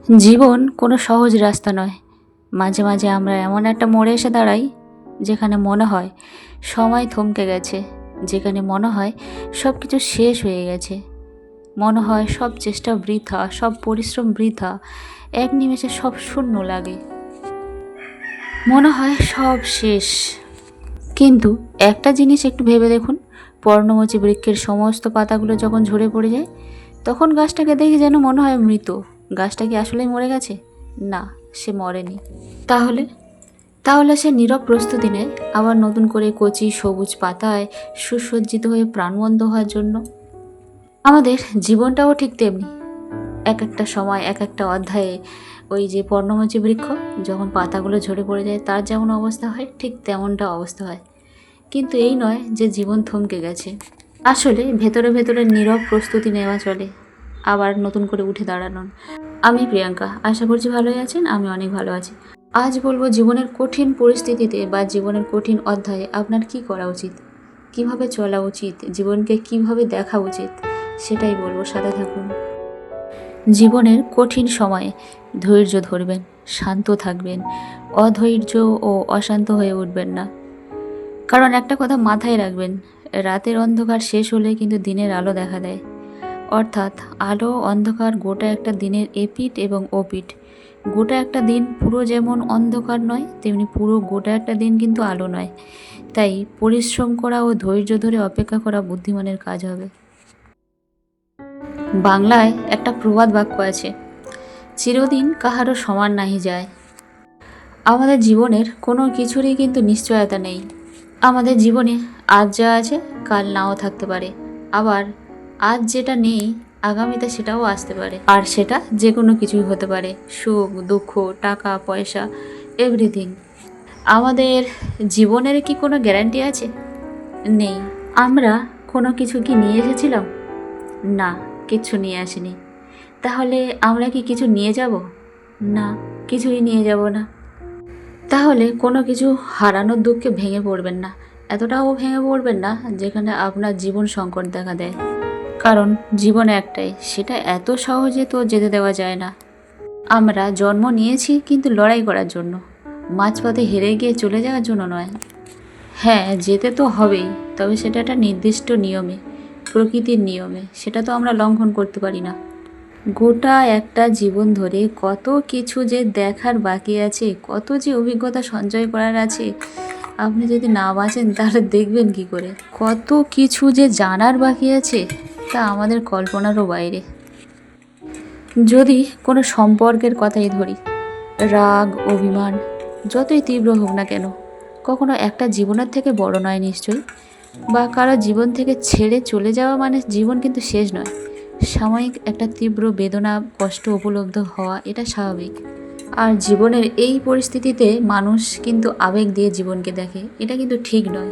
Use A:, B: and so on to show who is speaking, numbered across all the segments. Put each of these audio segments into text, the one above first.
A: জীবন কোনো সহজ রাস্তা নয়। মাঝে মাঝে আমরা এমন একটা মোড়ে এসে দাঁড়াই যেখানে মনে হয় সময় থমকে গেছে, যেখানে মনে হয় সব কিছু শেষ হয়ে গেছে, মনে হয় সব চেষ্টা বৃথা, সব পরিশ্রম বৃথা, এক নিমেষে সব শূন্য লাগে, মনে হয় সব শেষ। কিন্তু একটা জিনিস একটু ভেবে দেখুন, পর্ণমোচী বৃক্ষের সমস্ত পাতাগুলো যখন ঝরে পড়ে যায়, তখন গাছটাকে দেখে যেন মনে হয় মৃত। গাছটা কি আসলেই মরে গেছে? না, সে মরেনি। তাহলে তাহলে সে নীরব প্রস্তুতি নেয় আবার নতুন করে কচি সবুজ পাতায় সুসজ্জিত হয়ে প্রাণবন্ত হওয়ার জন্য। আমাদের জীবনটাও ঠিক তেমনি। এক একটা সময়, এক একটা অধ্যায়ে ওই যে পর্ণমোচী বৃক্ষ যখন পাতাগুলো ঝরে পড়ে যায়, তার যেমন অবস্থা হয় ঠিক তেমনটা অবস্থা হয়। কিন্তু এই নয় যে জীবন থমকে গেছে। আসলে ভেতরে ভেতরে নীরব প্রস্তুতি নেওয়া চলে আবার নতুন করে উঠে দাঁড়ানোর। আমি প্রিয়াঙ্কা, আশা করছি ভালোই আছেন। আমি অনেক ভালো আছি। আজ বলবো জীবনের কঠিন পরিস্থিতিতে বা জীবনের কঠিন অধ্যায়ে আপনার কি করা উচিত, কিভাবে চলা উচিত, জীবনকে কিভাবে দেখা উচিত, সেটাই বলবো। সাথে থাকুন। জীবনের কঠিন সময়ে ধৈর্য ধরবেন, শান্ত থাকবেন, অধৈর্য ও অশান্ত হয়ে উঠবেন না। কারণ একটা কথা মাথায় রাখবেন, রাতের অন্ধকার শেষ হলে কিন্তু দিনের আলো দেখা দেয়। অর্থাৎ আলো অন্ধকার গোটা একটা দিনের এপিঠ এবং ওপিঠ। গোটা একটা দিন পুরো যেমন অন্ধকার নয়, তেমনি পুরো গোটা একটা দিন কিন্তু আলো নয়। তাই পরিশ্রম করা ও ধৈর্য ধরে অপেক্ষা করা বুদ্ধিমানের কাজ হবে। বাংলায় একটা প্রবাদ বাক্য আছে, চিরদিন কাহারও সমান নাহি যায়। আমাদের জীবনের কোনো কিছুরই কিন্তু নিশ্চয়তা নেই। আমাদের জীবনে আজ যা আছে কাল নাও থাকতে পারে, আবার আজ যেটা নেই আগামীতে সেটাও আসতে পারে। আর সেটা যে কোনো কিছুই হতে পারে, সুখ দুঃখ, টাকা পয়সা, এভরিথিং। আমাদের জীবনের কি কোনো গ্যারান্টি আছে? নেই। আমরা কোনো কিছু কি নিয়ে এসেছিলাম? না, কিচ্ছু নিয়ে আসিনি। তাহলে আমরা কি কিছু নিয়ে যাব? না, কিছুই নিয়ে যাব না। তাহলে কোনো কিছু হারানোর দুঃখে ভেঙে পড়বেন না, এতটাও ভেঙে পড়বেন না যেখানে আপনার জীবন সংকট দেখা দেয়। কারণ জীবন একটাই, সেটা এত সহজে তো যেতে দেওয়া যায় না। আমরা জন্ম নিয়েছি কিন্তু লড়াই করার জন্য, মাঝপথে হেরে গিয়ে চলে যাওয়ার জন্য নয়। হ্যাঁ, যেতে তো হবেই, তবে সেটা একটা নির্দিষ্ট নিয়মে, প্রকৃতির নিয়মে। সেটা তো আমরা লঙ্ঘন করতে পারি না। গোটা একটা জীবন ধরে কত কিছু যে দেখার বাকি আছে, কত যে অভিজ্ঞতা সঞ্চয় করার আছে, আপনি যদি না বাঁচেন তাহলে দেখবেন কি করে? কত কিছু যে জানার বাকি আছে, তা আমাদের কল্পনারও বাইরে। যদি কোনো সম্পর্কের কথাই ধরি, রাগ অভিমান যতই তীব্র হোক না কেন, কখনো একটা জীবনের থেকে বড় নয় নিশ্চয়ই। বা কারো জীবন থেকে ছেড়ে চলে যাওয়া মানে জীবন কিন্তু শেষ নয়। সাময়িক একটা তীব্র বেদনা, কষ্ট উপলব্ধ হওয়া, এটা স্বাভাবিক। আর জীবনের এই পরিস্থিতিতে মানুষ কিন্তু আবেগ দিয়ে জীবনকে দেখে, এটা কিন্তু ঠিক নয়।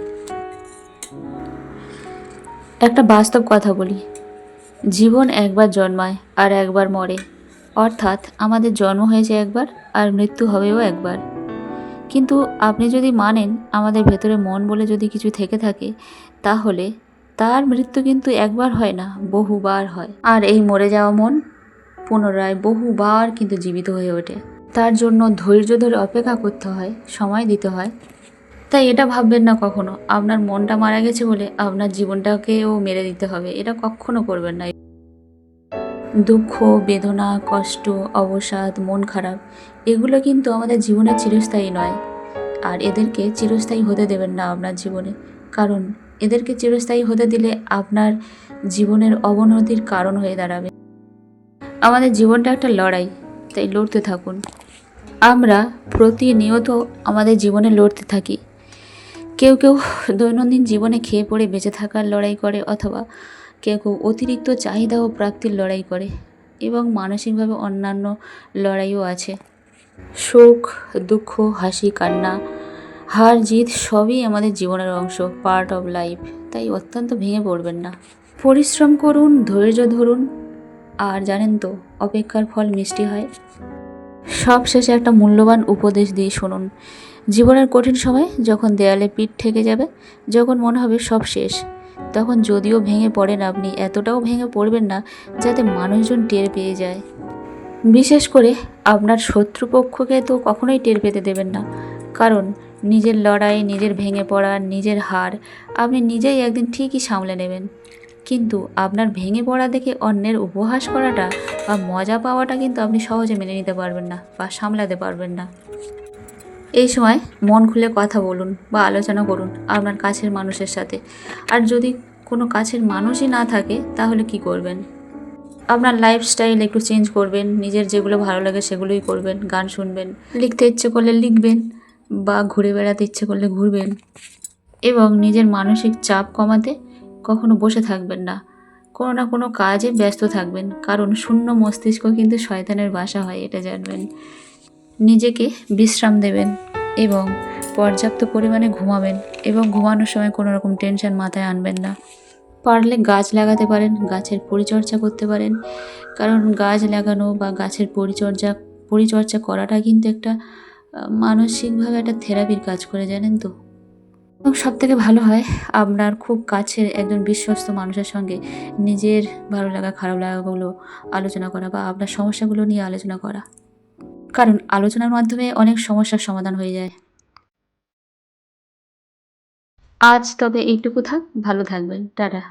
A: একটা বাস্তব কথা বলি, জীবন একবার জন্মায় আর একবার মরে। অর্থাৎ আমাদের জন্ম হয়েছে একবার আর মৃত্যু হবেও একবার। কিন্তু আপনি যদি মানেন আমাদের ভেতরে মন বলে যদি কিছু থেকে থাকে, তাহলে তার মৃত্যু কিন্তু একবার হয় না, বহুবার হয়। আর এই মরে যাওয়া মন পুনরায় বহুবার কিন্তু জীবিত হয়ে ওঠে। তার জন্য ধৈর্য ধরে অপেক্ষা করতে হয়, সময় দিতে হয়। তাই এটা ভাববেন না কখনো আপনার মনটা মারা গেছে বলে আপনার জীবনটাকেও মেরে দিতে হবে, এটা কখনো করবেন না। দুঃখ, বেদনা, কষ্ট, অবসাদ, মন খারাপ, এগুলো কিন্তু আমাদের জীবনে চিরস্থায়ী নয়। আর এদেরকে চিরস্থায়ী হতে দেবেন না আপনার জীবনে। কারণ এদেরকে চিরস্থায়ী হতে দিলে আপনার জীবনের অবনতির কারণ হয়ে দাঁড়াবে। আমাদের জীবনটা একটা লড়াই, তাই লড়তে থাকুন। আমরা প্রতিনিয়ত আমাদের জীবনে লড়তে থাকি। কেউ কেউ দৈনন্দিন জীবনে খেয়ে পড়ে বেঁচে থাকার লড়াই করে, অথবা কেউ কেউ অতিরিক্ত চাহিদা ও প্রাপ্তির লড়াই করে, এবং মানসিকভাবে অন্যান্য লড়াইও আছে। সুখ দুঃখ, হাসি কান্না, হার জিত সবই আমাদের জীবনের অংশ, পার্ট অফ লাইফ। তাই অত্যন্ত ভেঙে পড়বেন না। পরিশ্রম করুন, ধৈর্য ধরুন, আর জানেন তো অপেক্ষার ফল মিষ্টি হয়। সব শেষে একটা মূল্যবান উপদেশ দিয়ে শুনুন। জীবনের কঠিন সময় যখন দেয়ালে পিঠ ঠেকে যাবে, যখন মনে হবে সব শেষ, তখন যদিও ভেঙে পড়েন আপনি, এতটাও ভেঙে পড়বেন না যাতে মানুষজন টের পেয়ে যায়। বিশেষ করে আপনার শত্রুপক্ষকে তো কখনোই টের পেতে দেবেন না, কারণ নিজের লড়াই, নিজের ভেঙে পড়া, নিজের হার আপনি নিজেই একদিন ঠিকই সামলে নেবেন। কিন্তু আপনার ভেঙে পড়া দেখে অন্যের উপহাস করাটা বা মজা পাওয়াটা কিন্তু আপনি সহজে মেনে নিতে পারবেন না বা সামলাতে পারবেন না। এই সময় মন খুলে কথা বলুন বা আলোচনা করুন আপনার কাছের মানুষের সাথে। আর যদি কোনো কাছের মানুষই না থাকে তাহলে কি করবেন? আপনার লাইফস্টাইল একটু চেঞ্জ করবেন, নিজের যেগুলো ভালো লাগে সেগুলোই করবেন, গান শুনবেন, লিখতে ইচ্ছে করলে লিখবেন বা ঘুরে বেড়াতে ইচ্ছে করলে ঘুরবেন। এবং নিজের মানসিক চাপ কমাতে কখনো বসে থাকবেন না, কোনো না কোনো কাজে ব্যস্ত থাকবেন, কারণ শূন্য মস্তিষ্ক কিন্তু শয়তানের বাসা হয়, এটা জানবেন। নিজেকে বিশ্রাম দেবেন এবং পর্যাপ্ত পরিমাণে ঘুমাবেন এবং ঘুমানোর সময় কোনো রকম টেনশন মাথায় আনবেন না। পারলে গাছ লাগাতে পারেন, গাছের পরিচর্যা করতে পারেন, কারণ গাছ লাগানো বা গাছের পরিচর্যা পরিচর্যা করাটা কিন্তু একটা মানসিকভাবে একটা থেরাপির কাজ করে, জানেন তো। এবং সবথেকে ভালো হয় আপনার খুব কাছের একজন বিশ্বস্ত মানুষের সঙ্গে নিজের ভালো লাগা খারাপ লাগাগুলো আলোচনা করা বা আপনার সমস্যাগুলো নিয়ে আলোচনা করা, কারণ আলোচনার মাধ্যমে অনেক সমস্যার সমাধান হয়ে যায়। আজ তবে এইটুকু থাক, ভালো থাকবেন, টাটা।